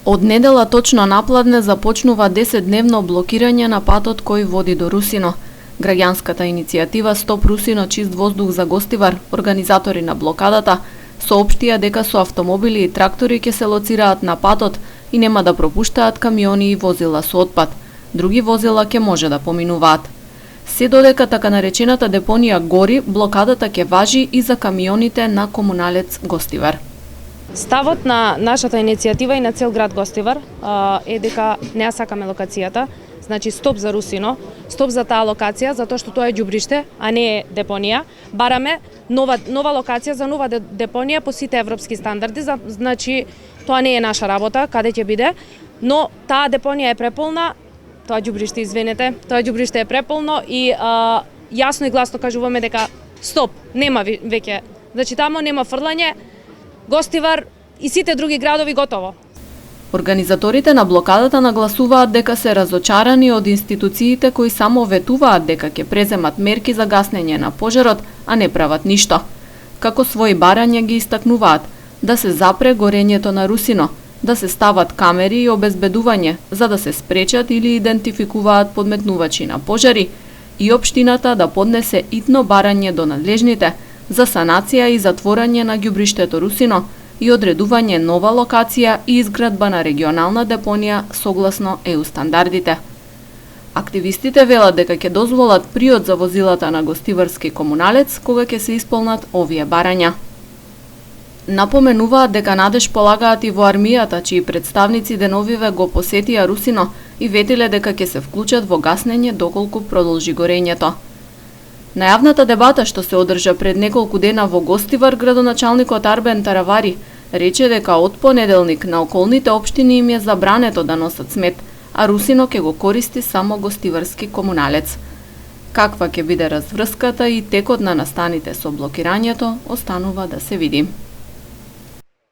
Од недела точно напладне започнува 10-дневно блокирање на патот кој води до Русино. Граѓанската иницијатива Стоп Русино чист воздух за Гостивар, организатори на блокадата, соопштија дека со автомобили и трактори ќе се лоцираат на патот и нема да пропуштаат камиони и возила со отпад. Други возила ќе може да поминуваат. Се додека така наречената депонија гори, блокадата ќе важи и за камионите на Комуналец Гостивар. Ставот на нашата иницијатива и на цел град Гостивар е дека не ја сакаме локацијата, значи стоп за Русино, стоп за таа локација, затоа што тоа е ѓубриште, а не е депонија. Бараме нова локација за нова депонија по сите европски стандарди, значи тоа не е наша работа, каде ќе биде, но таа депонија е преполна, тоа ѓубриште, извинете, тоа ѓубриште е преполно и јасно и гласно кажуваме дека стоп, нема веќе, значи тамо нема фрлање, Гостивар и сите други градови готово. Организаторите на блокадата нагласуваат дека се разочарани од институциите кои само ветуваат дека ќе преземат мерки за гаснење на пожарот, а не прават ништо. Како своји барања ги истакнуваат да се запре горењето на Русино, да се стават камери и обезбедување за да се спречат или идентификуваат подметнувачи на пожари и општината да поднесе итно барање до надлежните за санација и затворање на ѓубриштето Русино и одредување нова локација и изградба на регионална депонија согласно ЕУ стандардите. Активистите велат дека ќе дозволат приод за возилата на Гостиварски Комуналец кога ќе се исполнат овие барања. Напоменуваат дека надеж полагаат и во армијата, чии представници деновиве го посетија Русино и ветиле дека ќе се вклучат во гаснење доколку продолжи горењето. На јавната дебата што се одржа пред неколку дена во Гостивар, градоначалникот Арбен Таравари рече дека од понеделник на околните општини им е забрането да носат смет, а Русино ќе го користи само Гостиварски Комуналец. Каква ќе биде разврската и текот на настаните со блокирањето, останува да се види.